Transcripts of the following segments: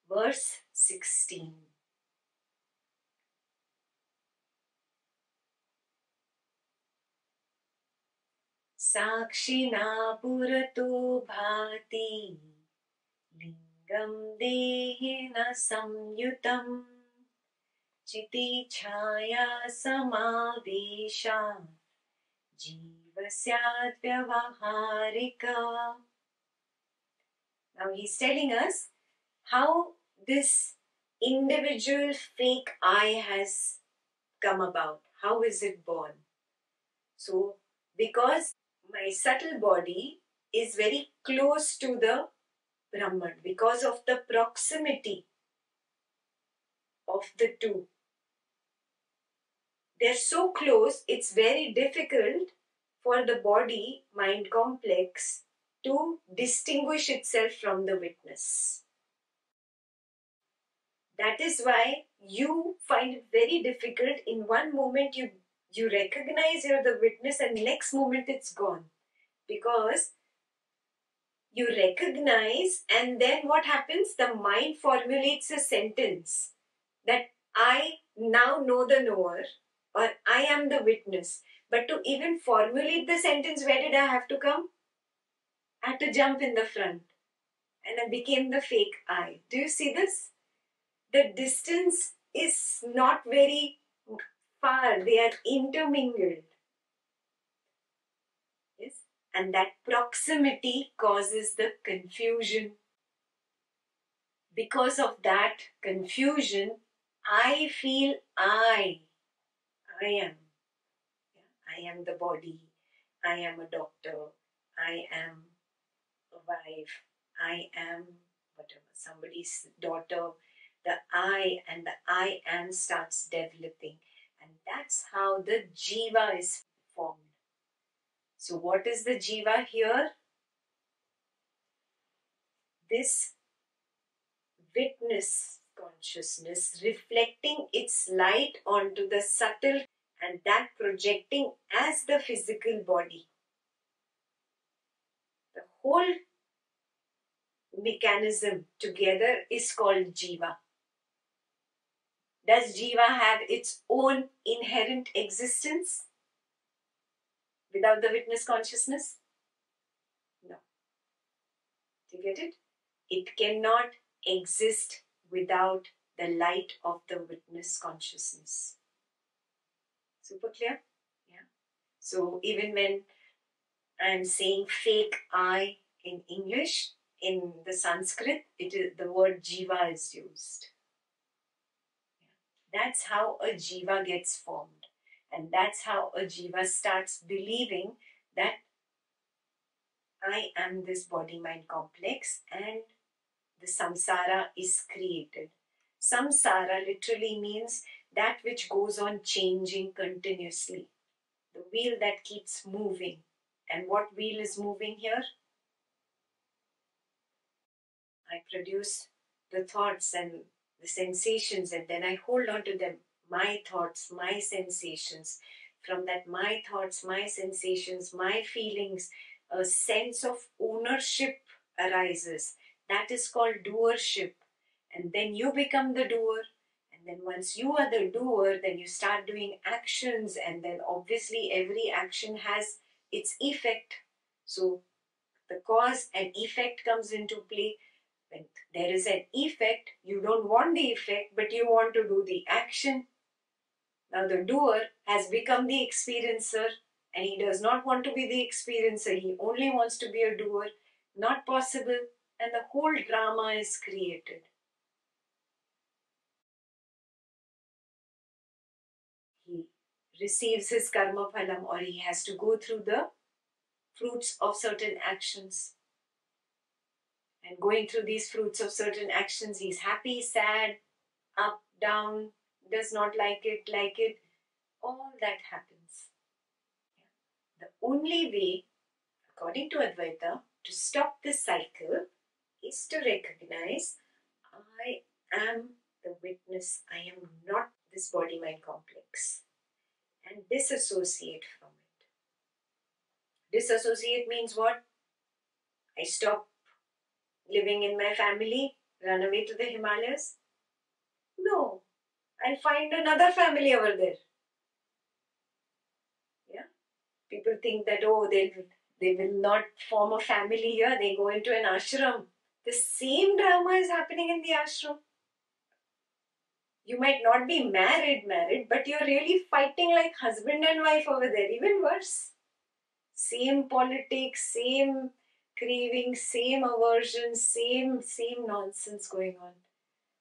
Verse 16. Sakshina purato bhati lingam dehena samyutam chiti chaya samavesha jivasyad vyavaharika. Now he's telling us how this individual fake I has come about. How is it born? So, because my subtle body is very close to the Brahman, because of the proximity of the two. They're so close, it's very difficult for the body-mind complex to distinguish itself from the witness. That is why you find it very difficult. In one moment you recognize you're the witness and next moment it's gone. Because you recognize and then what happens? The mind formulates a sentence that I now know the knower or I am the witness. But to even formulate the sentence, where did I have to come? I had to jump in the front and I became the fake I. Do you see this? The distance is not very far. They are intermingled. Yes? And that proximity causes the confusion. Because of that confusion, I feel I am. I am the body. I am a doctor. I am a wife. I am whatever, somebody's daughter. The I and the I am starts developing. And that's how the jiva is formed. So what is the jiva here? This witness consciousness reflecting its light onto the subtle and that projecting as the physical body. The whole mechanism together is called jiva. Does jiva have its own inherent existence without the witness consciousness? No. Do you get it? It cannot exist without the light of the witness consciousness. Super clear? Yeah. So even when I'm saying fake I in English, in the Sanskrit, it is the word jiva is used. Yeah. That's how a jiva gets formed. And that's how a jiva starts believing that I am this body-mind complex and the samsara is created. Samsara literally means that which goes on changing continuously. The wheel that keeps moving. And what wheel is moving here? I produce the thoughts and the sensations and then I hold on to them. My thoughts, my sensations. From that my thoughts, my sensations, my feelings, a sense of ownership arises. That is called doership. And then you become the doer. And then once you are the doer, then you start doing actions. And then obviously every action has its effect. So the cause and effect comes into play. When there is an effect, you don't want the effect, but you want to do the action. Now the doer has become the experiencer and he does not want to be the experiencer. He only wants to be a doer. Not possible. And the whole drama is created. He receives his karma phalam, or he has to go through the fruits of certain actions. And going through these fruits of certain actions, he's happy, sad, up, down, does not like it, all that happens. The only way, according to Advaita, to stop this cycle is to recognize I am the witness. I am not this body-mind complex, and disassociate from it. Disassociate means what? I stop living in my family, run away to the Himalayas? No, I'll find another family over there. Yeah, people think that they will not form a family here. They go into an ashram. The same drama is happening in the ashram. You might not be married, but you're really fighting like husband and wife over there. Even worse. Same politics, same craving, same aversion, same nonsense going on.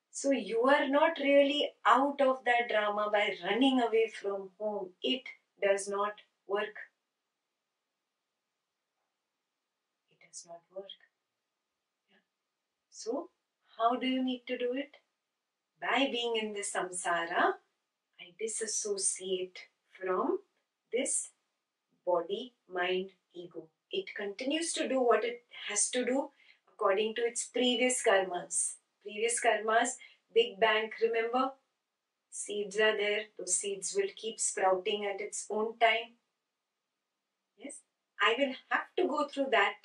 So you are not really out of that drama by running away from home. It does not work. It does not work. Yeah. So how do you need to do it? By being in the samsara, I disassociate from this body, mind, ego. It continues to do what it has to do according to its previous karmas. Previous karmas, Big Bang, remember? Seeds are there. Those seeds will keep sprouting at its own time. Yes? I will have to go through that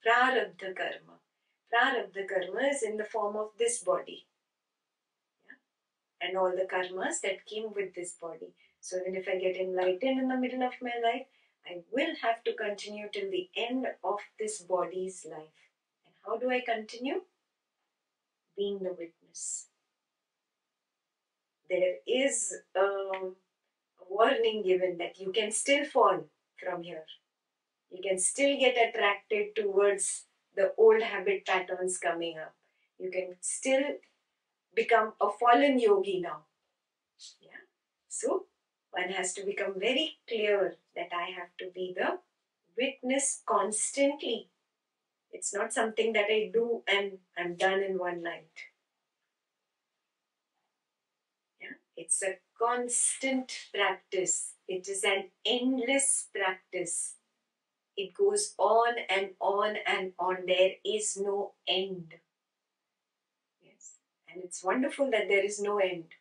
prarabdha karma. Prarabdha karma is in the form of this body. Yeah? And all the karmas that came with this body. So even if I get enlightened in the middle of my life, I will have to continue till the end of this body's life. And how do I continue? Being the witness. There is a warning given that you can still fall from here. You can still get attracted towards the old habit patterns coming up. You can still become a fallen yogi now. Yeah. So one has to become very clear that I have to be the witness constantly. It's not something that I do and I'm done in one night. Yeah? It's a constant practice. It is an endless practice. It goes on and on and on. There is no end. Yes. And it's wonderful that there is no end.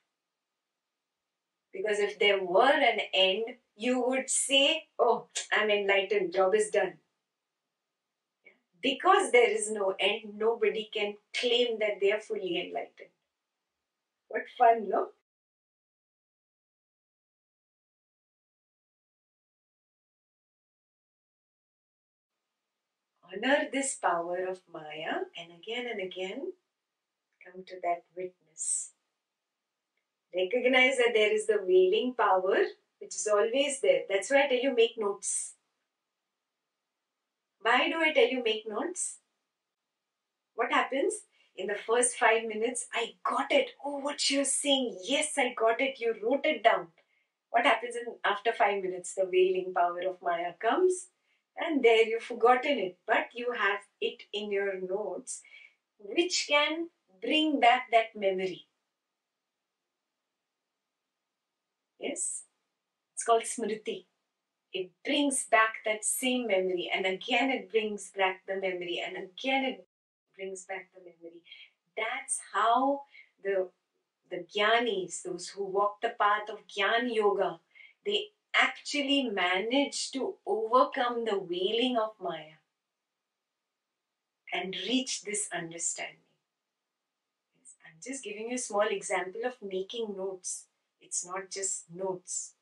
Because if there were an end, you would say, oh, I'm enlightened, job is done. Because there is no end, nobody can claim that they are fully enlightened. What fun, no? Honor this power of Maya and again come to that witness. Recognize that there is the veiling power which is always there. That's why I tell you make notes. Why do I tell you make notes? What happens? In the first 5 minutes, I got it. Oh, what you're saying. Yes, I got it. You wrote it down. What happens after 5 minutes? The veiling power of Maya comes and there you've forgotten it. But you have it in your notes which can bring back that memory. Yes? It's called smriti. It brings back that same memory and again it brings back the memory and again it brings back the memory. That's how the jnanis, those who walk the path of jnana yoga, they actually manage to overcome the veiling of Maya and reach this understanding. Yes, I'm just giving you a small example of making notes. It's not just notes.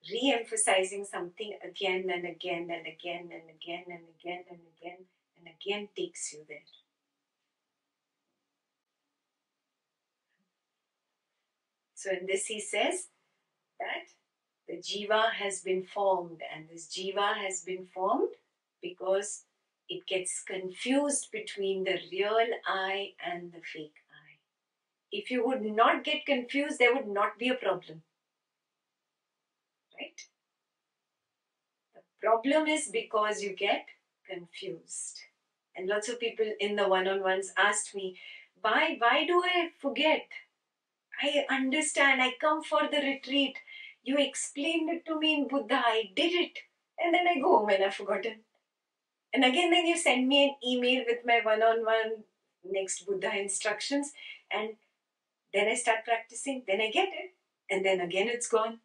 Re-emphasizing something again and again and again and again and again and again and again takes you there. So in this he says that the jiva has been formed, and this jiva has been formed because it gets confused between the real I and the fake I. If you would not get confused, there would not be a problem. right? The problem is because you get confused. And lots of people in the one-on-ones asked me, why do I forget? I understand, I come for the retreat. You explained it to me in Buddha, I did it. And then I go home and I've forgotten. And again, then you send me an email with my one-on-one next Buddha instructions. And then I start practicing, then I get it. And then again it's gone.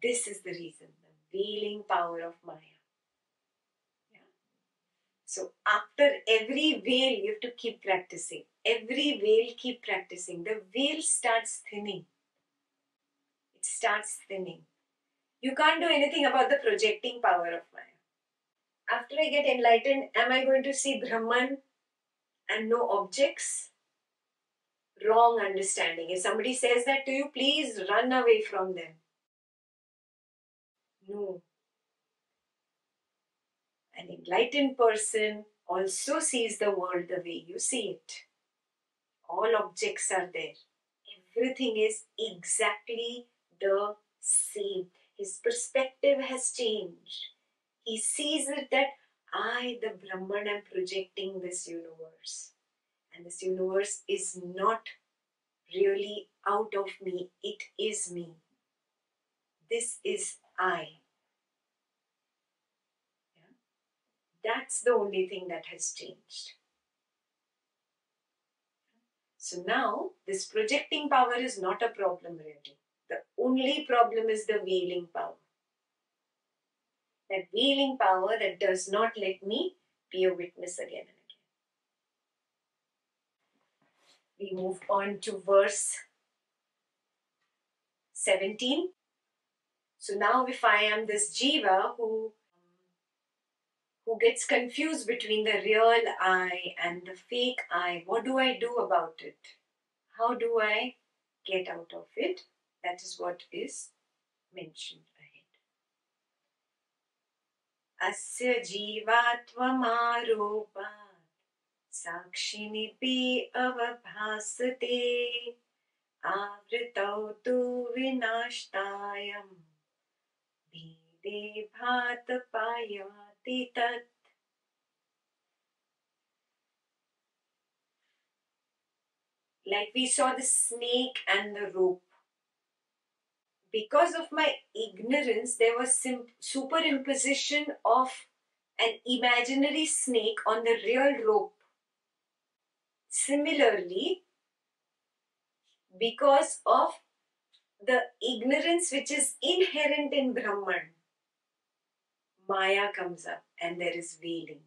This is the reason, the veiling power of Maya. Yeah? So after every veil, you have to keep practicing. Every veil, keep practicing. The veil starts thinning. It starts thinning. You can't do anything about the projecting power of Maya. After I get enlightened, am I going to see Brahman and no objects? Wrong understanding. If somebody says that to you, please run away from them. No. An enlightened person also sees the world the way you see it. All objects are there. Everything is exactly the same. His perspective has changed. He sees it that I, the Brahman, am projecting this universe. And this universe is not really out of me. It is me. This is I. Yeah? That's the only thing that has changed. So now, this projecting power is not a problem really. The only problem is the veiling power. That veiling power that does not let me be a witness again and again. We move on to verse 17. So now if I am this jiva who gets confused between the real I and the fake I, what do I do about it? How do I get out of it? That is what is mentioned ahead. Asya jivatvamaroopat sakshinipi avabhasate avritau tu vinashtayam bhide bhatapayati tat. Like we saw the snake and the rope. Because of my ignorance, there was superimposition of an imaginary snake on the real rope. Similarly, because of the ignorance which is inherent in Brahman, Maya comes up and there is veiling.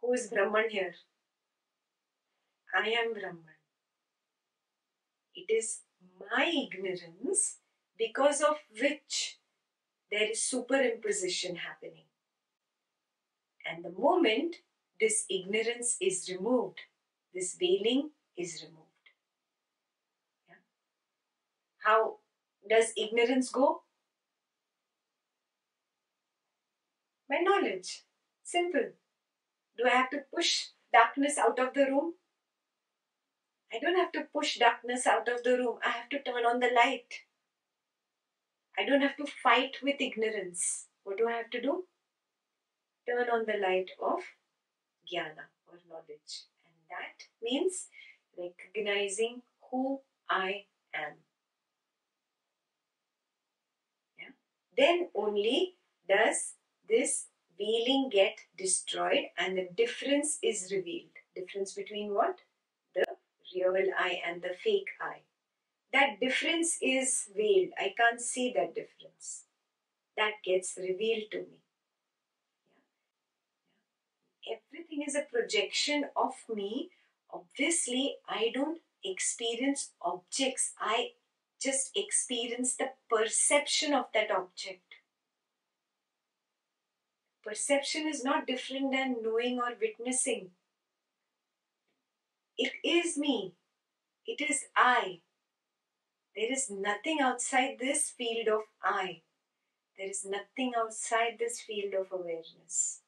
Who is Brahman here? I am Brahman. It is my ignorance because of which there is superimposition happening. And the moment this ignorance is removed, this veiling is removed. Yeah? How does ignorance go? By knowledge. Simple. Do I have to push darkness out of the room? I don't have to push darkness out of the room. I have to turn on the light. I don't have to fight with ignorance. What do I have to do? Turn on the light of jnana or knowledge. And that means recognizing who I am. Yeah? Then only does this veiling get destroyed and the difference is revealed. Difference between what? The real I and the fake I. That difference is veiled. I can't see that difference. That gets revealed to me. Yeah? Everything is a projection of me. Obviously, I don't experience objects. I just experience the perception of that object. Perception is not different than knowing or witnessing. It is me. It is I. There is nothing outside this field of I. There is nothing outside this field of awareness.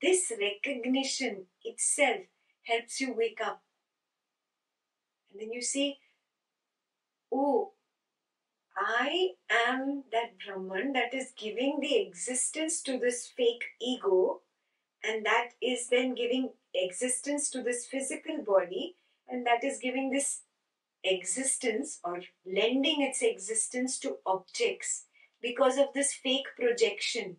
This recognition itself helps you wake up. And then you see, oh, I am that Brahman that is giving the existence to this fake ego, and that is then giving existence to this physical body, and that is giving this existence or lending its existence to objects because of this fake projection.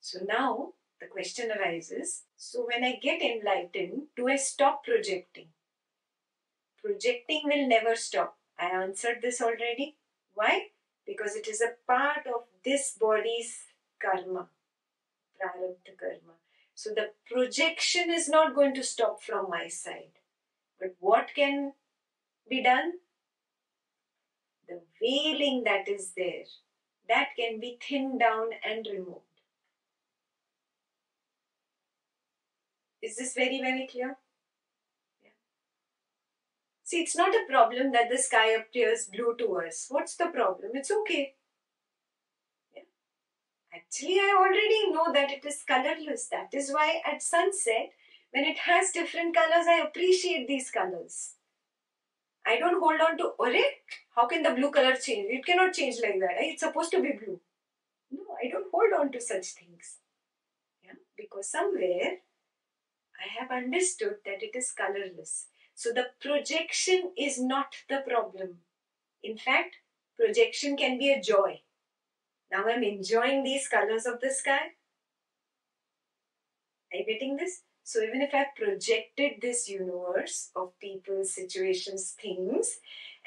So now the question arises, so when I get enlightened, do I stop projecting? Projecting will never stop. I answered this already. Why? Because it is a part of this body's karma, prarabdha karma. So the projection is not going to stop from my side. But what can be done? The veiling that is there, that can be thinned down and removed. Is this very, very clear? Yeah. See, it's not a problem that the sky appears blue to us. What's the problem? It's okay. Yeah. Actually, I already know that it is colorless. That is why at sunset, when it has different colors, I appreciate these colors. I don't hold on to, how can the blue color change? It cannot change like that. It's supposed to be blue. No, I don't hold on to such things. Yeah, because somewhere I have understood that it is colorless. So the projection is not the problem. In fact, projection can be a joy. Now I'm enjoying these colors of the sky. Are you getting this? So even if I've projected this universe of people, situations, things,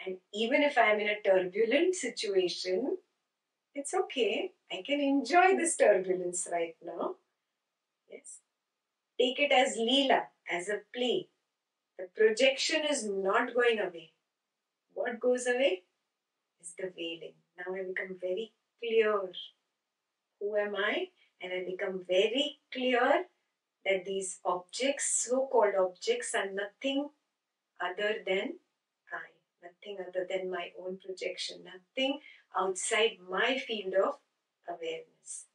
and even if I'm in a turbulent situation, it's okay. I can enjoy this turbulence right now. Yes. Take it as Leela, as a play. The projection is not going away. What goes away is the veiling. Now I become very clear. Who am I? And I become very clear that these objects, so-called objects, are nothing other than I. Nothing other than my own projection. Nothing outside my field of awareness.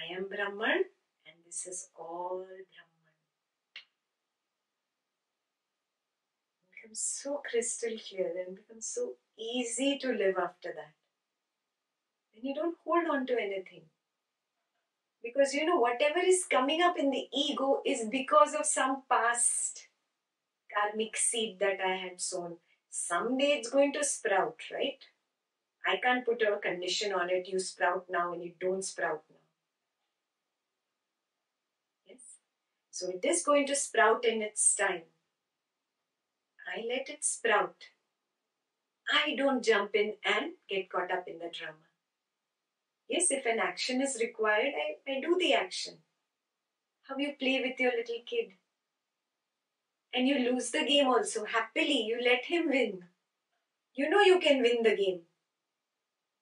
I am Brahman and this is all Brahman. It becomes so crystal clear and becomes so easy to live after that. Then you don't hold on to anything. Because whatever is coming up in the ego is because of some past karmic seed that I had sown. Someday it's going to sprout, right? I can't put a condition on it, you sprout now and you don't sprout now. Yes? So it is going to sprout in its time. I let it sprout. I don't jump in and get caught up in the drama. Yes, if an action is required, I do the action. How you play with your little kid. And you lose the game also. Happily, you let him win. You know you can win the game.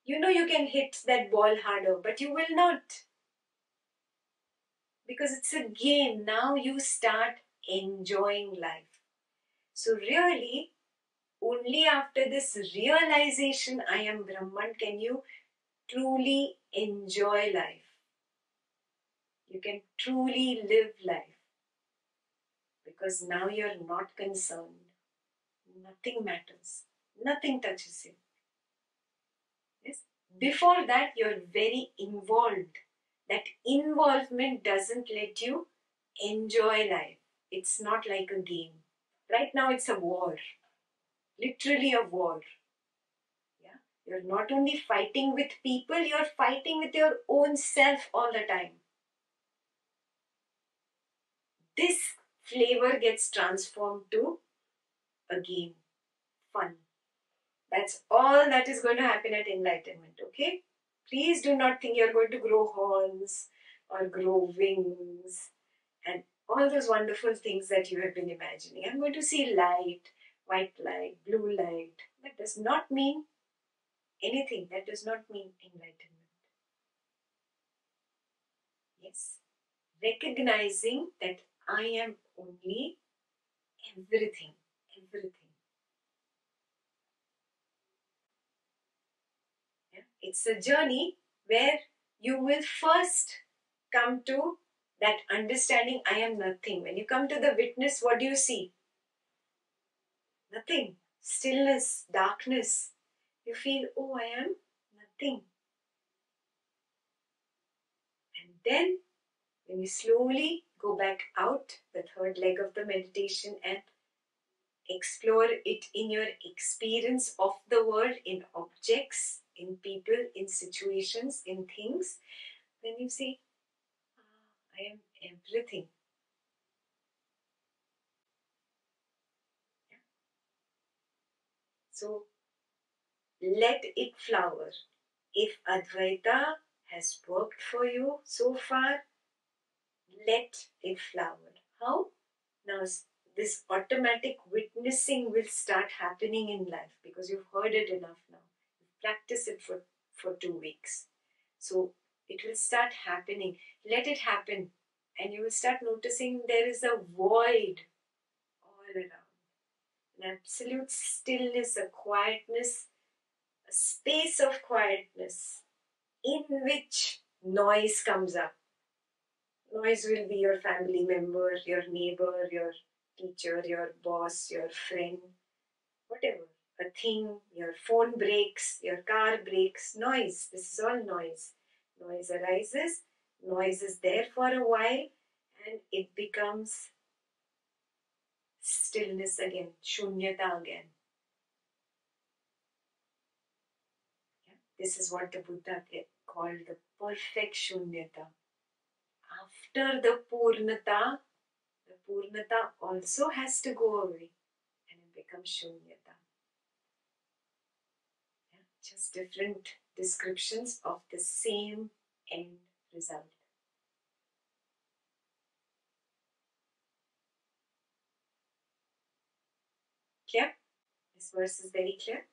You know you can hit that ball harder, but you will not. Because it's a game. Now you start enjoying life. So really, only after this realization, I am Brahman, can you truly enjoy life. You can truly live life. Because now you're not concerned. Nothing matters. Nothing touches you. Yes? Before that, you're very involved. That involvement doesn't let you enjoy life. It's not like a game. Right now, it's a war. Literally a war. Yeah? You're not only fighting with people, you're fighting with your own self all the time. This flavor gets transformed to a game. Fun. That's all that is going to happen at enlightenment, okay? Please do not think you're going to grow horns or grow wings and all those wonderful things that you have been imagining. I'm going to see light, white light, blue light. That does not mean anything. That does not mean enlightenment. Yes. Recognizing that I am only everything. Everything. Yeah? It's a journey where you will first come to that understanding, I am nothing. When you come to the witness, what do you see? Nothing. Stillness, darkness. You feel, oh, I am nothing. And then, when you slowly go back out, the third leg of the meditation, and explore it in your experience of the world, in objects, in people, in situations, in things, then you see, I am everything. So let it flower. If Advaita has worked for you so far, let it flower. How? Now, this automatic witnessing will start happening in life because you've heard it enough now. Practice it for 2 weeks. So it will start happening. Let it happen. And you will start noticing there is a void all around. An absolute stillness, a quietness, a space of quietness in which noise comes up. Noise will be your family member, your neighbor, your teacher, your boss, your friend, whatever. A thing, your phone breaks, your car breaks, noise. This is all noise. Noise arises, noise is there for a while, and it becomes stillness again, shunyata again. Yeah? This is what the Buddha called the perfect shunyata. After the purnata also has to go away and it becomes shunyata. Yeah? Just different descriptions of the same end result. Clear? This verse is very clear.